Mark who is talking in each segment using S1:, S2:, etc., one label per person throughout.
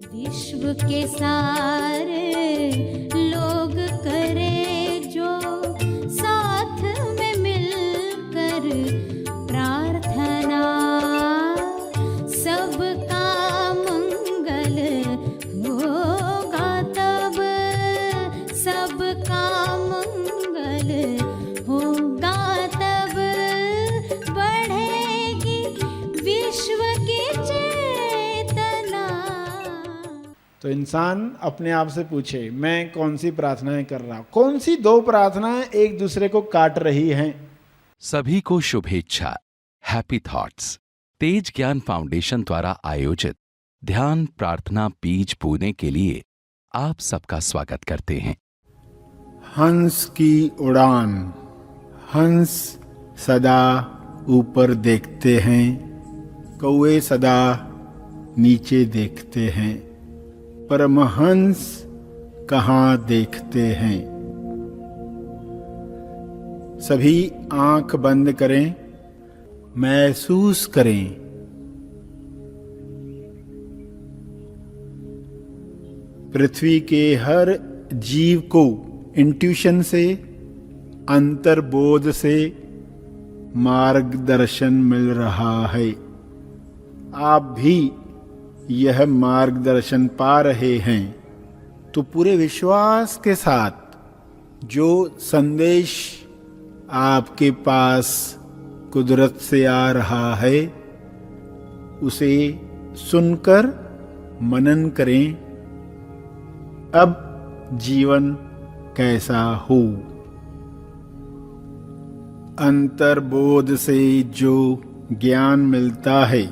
S1: विश्व के सारे लोग करे जो साथ में मिलकर प्रार्थना, सबका मंगल होगा तब, सबका मंगल होगा तब, बढ़ेगी विश्व की चेतना।
S2: तो इंसान अपने आप से पूछे, मैं कौन सी प्रार्थनाएं कर रहा हूं? कौन सी दो प्रार्थनाएं एक दूसरे को काट रही हैं?
S3: सभी को शुभेच्छा। हैप्पी थॉट्स तेज ज्ञान फाउंडेशन द्वारा आयोजित ध्यान प्रार्थना बीज बोने के लिए आप सबका स्वागत करते हैं।
S2: हंस की उड़ान। हंस सदा ऊपर देखते हैं, कौवे सदा नीचे देखते हैं, परमहंस कहाँ देखते हैं। सभी आंख बंद करें, महसूस करें पृथ्वी के हर जीव को इंट्यूशन से, अंतर्बोध से मार्गदर्शन मिल रहा है। आप भी यह मार्गदर्शन पा रहे हैं तो पूरे विश्वास के साथ जो संदेश आपके पास कुदरत से आ रहा है उसे सुनकर मनन करें। अब जीवन कैसा हो? अंतर्बोध से जो ज्ञान मिलता है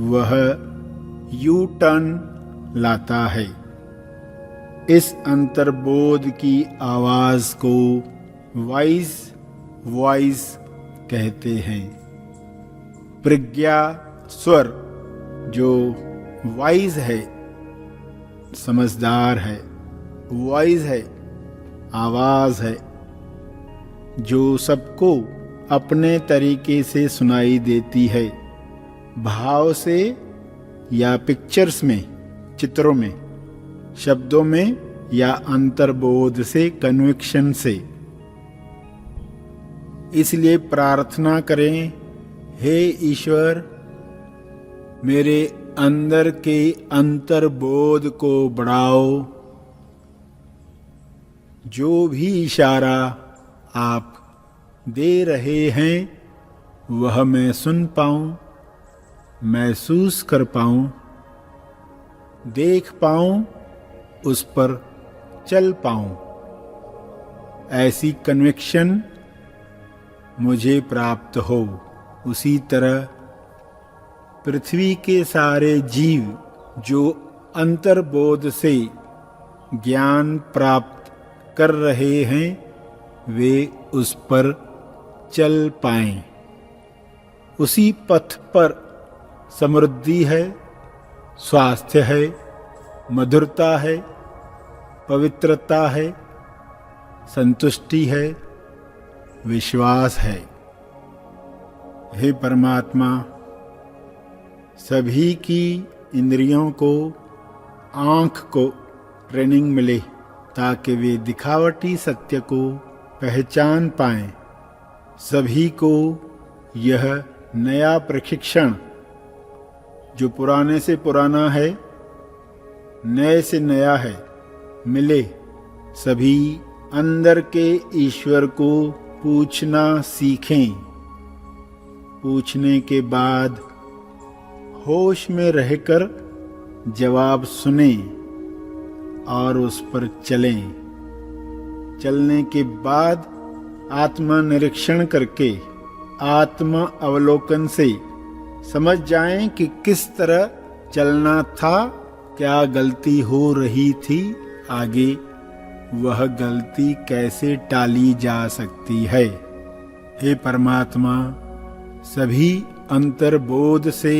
S2: वह यू टर्न लाता है। इस अंतर्बोध की आवाज को वाइज वॉइस कहते हैं। प्रज्ञा स्वर जो वाइज है, समझदार है, वॉइस है, आवाज है, जो सबको अपने तरीके से सुनाई देती है, भाव से या पिक्चर्स में, चित्रों में, शब्दों में या अंतर्बोध से, कन्विक्शन से। इसलिए प्रार्थना करें, हे ईश्वर, मेरे अंदर के अंतर्बोध को बढ़ाओ। जो भी इशारा आप दे रहे हैं वह मैं सुन पाऊं, महसूस कर पाऊं, देख पाऊं, उस पर चल पाऊं। ऐसी कन्विक्शन मुझे प्राप्त हो। उसी तरह पृथ्वी के सारे जीव जो अंतर्बोध से ज्ञान प्राप्त कर रहे हैं वे उस पर चल पाएं। उसी पथ पर समृद्धि है, स्वास्थ्य है, मधुरता है, पवित्रता है, संतुष्टि है, विश्वास है। हे परमात्मा, सभी की इंद्रियों को, आँख को ट्रेनिंग मिले ताकि वे दिखावटी सत्य को पहचान पाएं। सभी को यह नया प्रशिक्षण जो पुराने से पुराना है, नए से नया है, मिले। सभी अंदर के ईश्वर को पूछना सीखें। पूछने के बाद होश में रहकर जवाब सुनें और उस पर चलें। चलने के बाद आत्मा निरीक्षण करके, आत्मा अवलोकन से समझ जाएं कि किस तरह चलना था, क्या गलती हो रही थी, आगे वह गलती कैसे टाली जा सकती है। हे परमात्मा, सभी अंतर्बोध से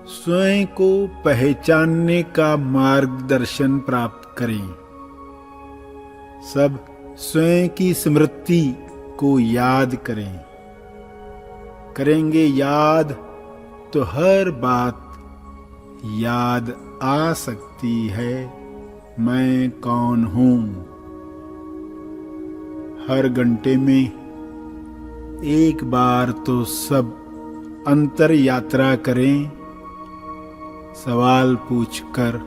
S2: स्वयं को पहचानने का मार्गदर्शन प्राप्त करें। सब स्वयं की स्मृति को याद करें। करेंगे याद तो हर बात याद आ सकती है मैं कौन हूँ। हर घंटे में एक बार तो सब अंतर यात्रा करें, सवाल पूछकर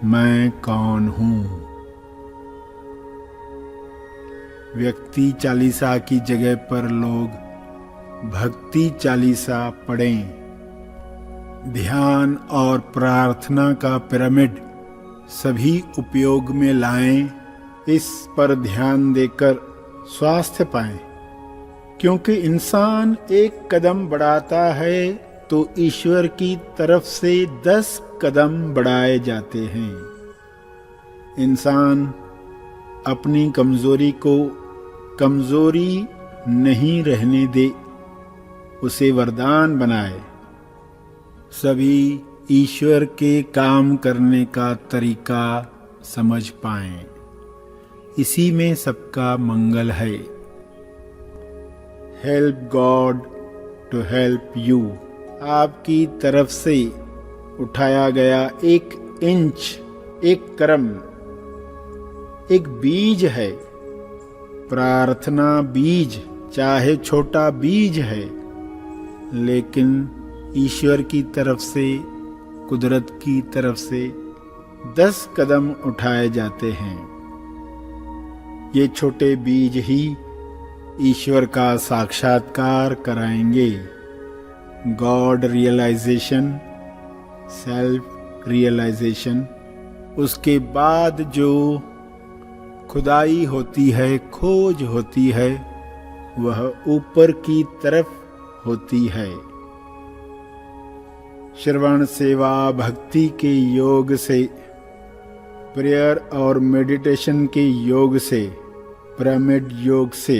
S2: मैं कौन हूँ। व्यक्ति चालीसा की जगह पर लोग भक्ति चालीसा पढ़ें। ध्यान और प्रार्थना का पिरामिड सभी उपयोग में लाएं। इस पर ध्यान देकर स्वास्थ्य पाएं, क्योंकि इंसान एक कदम बढ़ाता है तो ईश्वर की तरफ से 10 कदम बढ़ाए जाते हैं। इंसान अपनी कमजोरी को कमजोरी नहीं रहने दे, उसे वरदान बनाए। सभी ईश्वर के काम करने का तरीका समझ पाएं। इसी में सबका मंगल है। Help God to help you आपकी तरफ से उठाया गया 1 इंच, एक कर्म, एक बीज है। प्रार्थना बीज, चाहे छोटा बीज है, लेकिन ईश्वर की तरफ से, कुदरत की तरफ से 10 कदम उठाए जाते हैं। ये छोटे बीज ही ईश्वर का साक्षात्कार कराएंगे। गॉड रियलाइजेशन, सेल्फ रियलाइजेशन, उसके बाद जो खुदाई होती है, खोज होती है, वह ऊपर की तरफ होती है। श्रवण सेवा भक्ति के योग से, प्रेयर और मेडिटेशन के योग से, पिरामिड योग से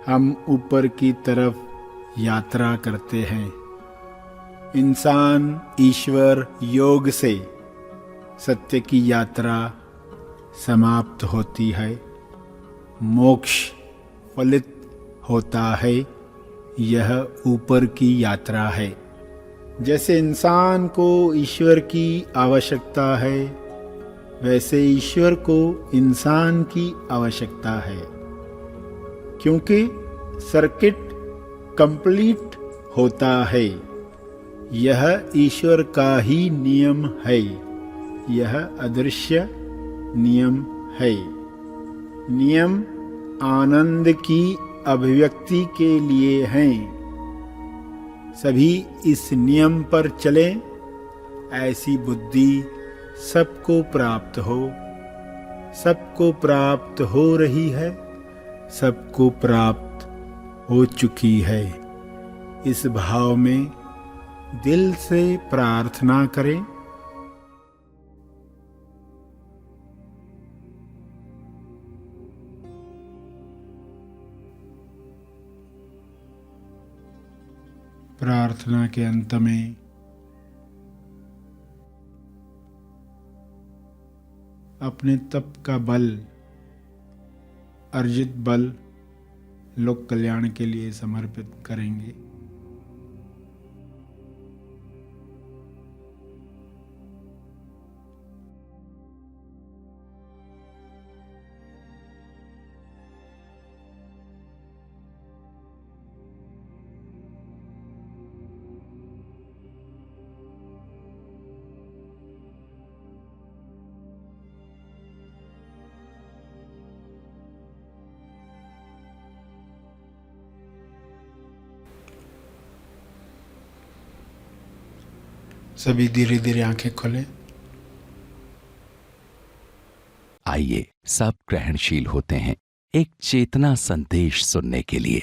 S2: हम ऊपर की तरफ यात्रा करते हैं। इंसान ईश्वर योग से सत्य की यात्रा समाप्त होती है। मोक्ष फलित होता है। यह ऊपर की यात्रा है। जैसे इंसान को ईश्वर की आवश्यकता है, वैसे ईश्वर को इंसान की आवश्यकता है, क्योंकि सर्किट कंप्लीट होता है। यह ईश्वर का ही नियम है। यह अदृश्य नियम है। नियम आनंद की अभिव्यक्ति के लिए हैं। सभी इस नियम पर चलें, ऐसी बुद्धि सबको प्राप्त हो। सबको प्राप्त हो रही है, सबको प्राप्त हो चुकी है। इस भाव में दिल से प्रार्थना करें। प्रार्थना के अंत में अपने तप का बल, अर्जित बल लोक कल्याण के लिए समर्पित करेंगे। सभी धीरे धीरे आंखें खोलें।
S3: आइए सब ग्रहणशील होते हैं एक चेतना संदेश सुनने के लिए।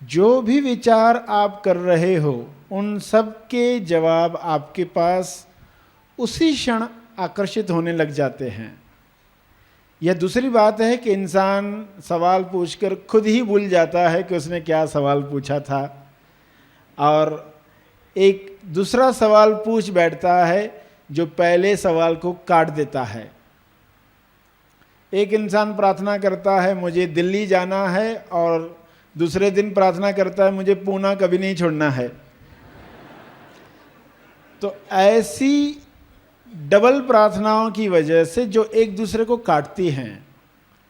S2: जो भी विचार आप कर रहे हो, उन सब के जवाब आपके पास उसी क्षण आकर्षित होने लग जाते हैं। यह दूसरी बात है कि इंसान सवाल पूछकर खुद ही भूल जाता है कि उसने क्या सवाल पूछा था, और एक दूसरा सवाल पूछ बैठता है जो पहले सवाल को काट देता है। एक इंसान प्रार्थना करता है मुझे दिल्ली जाना है, और दूसरे दिन प्रार्थना करता है मुझे पूना कभी नहीं छोड़ना है। तो ऐसी डबल प्रार्थनाओं की वजह से जो एक दूसरे को काटती हैं,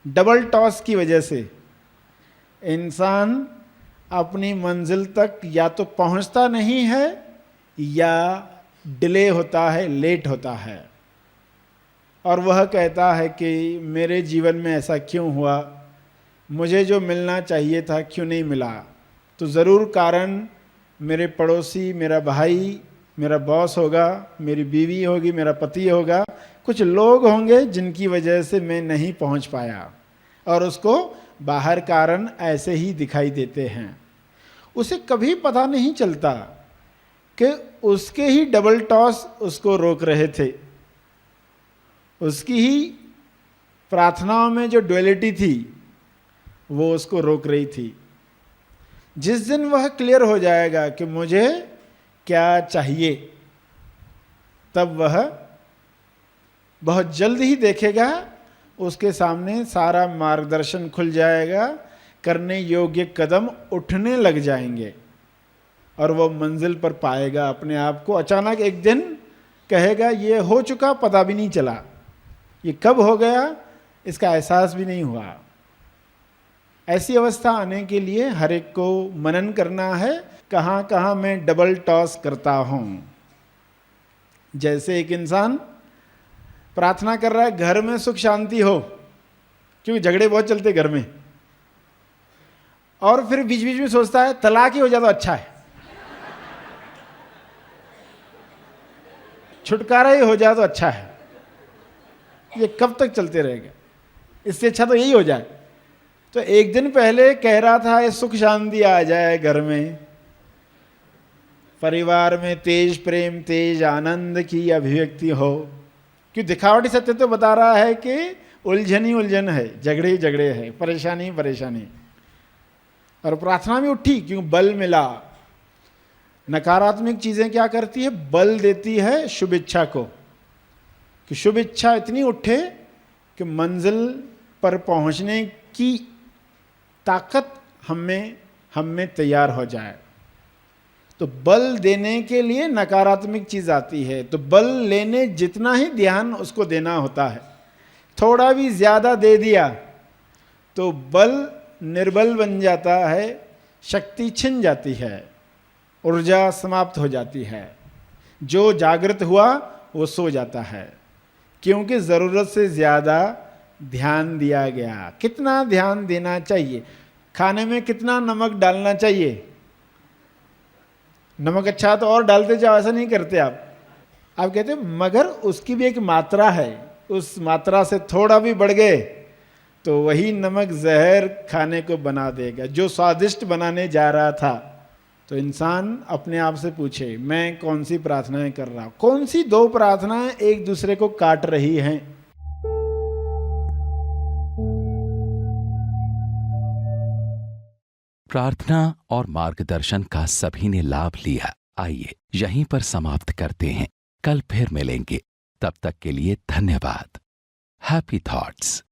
S2: डबल टॉस की वजह से इंसान अपनी मंजिल तक या तो पहुंचता नहीं है या डिले होता है, लेट होता है, और वह कहता है कि मेरे जीवन में ऐसा क्यों हुआ, मुझे जो मिलना चाहिए था क्यों नहीं मिला। तो ज़रूर कारण मेरे पड़ोसी, मेरा भाई, मेरा बॉस होगा, मेरी बीवी होगी, मेरा पति होगा, कुछ लोग होंगे जिनकी वजह से मैं नहीं पहुंच पाया, और उसको बाहर कारण ऐसे ही दिखाई देते हैं। उसे कभी पता नहीं चलता कि उसके ही डबल टॉस उसको रोक रहे थे, उसकी ही प्रार्थनाओं में जो ड्युअलिटी थी वो उसको रोक रही थी। जिस दिन वह क्लियर हो जाएगा कि मुझे क्या चाहिए, तब वह बहुत जल्द ही देखेगा उसके सामने सारा मार्गदर्शन खुल जाएगा, करने योग्य कदम उठने लग जाएंगे, और वह मंजिल पर पाएगा अपने आप को। अचानक एक दिन कहेगा ये हो चुका, पता भी नहीं चला, ये कब हो गया इसका एहसास भी नहीं हुआ। ऐसी अवस्था आने के लिए हर एक को मनन करना है, कहाँ कहाँ मैं डबल टॉस करता हूँ। जैसे एक इंसान प्रार्थना कर रहा है घर में सुख शांति हो, क्योंकि झगड़े बहुत चलते घर में, और फिर बीच बीच में सोचता है तलाक ही हो जाए तो अच्छा है, छुटकारा ही हो जाए तो अच्छा है। ये कब तक चलते रहेगा, इससे अच्छा तो यही हो जाए। तो एक दिन पहले कह रहा था ये सुख शांति आ जाए घर में, परिवार में तेज प्रेम, तेज आनंद की अभिव्यक्ति हो, क्यों दिखावटी सत्य तो बता रहा है कि उलझन ही उलझन है, झगड़े ही झगड़े है, परेशानी ही परेशानी। और प्रार्थना भी उठी क्यों, बल मिला। नकारात्मक चीजें क्या करती है, बल देती है शुभ इच्छा को, कि शुभ इच्छा इतनी उठे कि मंजिल पर पहुंचने की ताकत हम में तैयार हो जाए। तो बल देने के लिए नकारात्मक चीज आती है, तो बल लेने जितना ही ध्यान उसको देना होता है। थोड़ा भी ज्यादा दे दिया तो बल निर्बल बन जाता है, शक्ति छिन जाती है, ऊर्जा समाप्त हो जाती है। जो जागृत हुआ वो सो जाता है, क्योंकि जरूरत से ज्यादा ध्यान दिया गया। कितना ध्यान देना चाहिए, खाने में कितना नमक डालना चाहिए, नमक अच्छा तो और डालते जाओ, ऐसा नहीं करते आप कहते मगर उसकी भी एक मात्रा है, उस मात्रा से थोड़ा भी बढ़ गए तो वही नमक जहर खाने को बना देगा, जो स्वादिष्ट बनाने जा रहा था। तो इंसान अपने आप से पूछे मैं कौन सी प्रार्थनाएं कर रहा हूं, कौन सी दो प्रार्थनाएं एक दूसरे को काट रही हैं।
S3: प्रार्थना और मार्गदर्शन का सभी ने लाभ लिया। आइए यहीं पर समाप्त करते हैं, कल फिर मिलेंगे, तब तक के लिए धन्यवाद। Happy thoughts.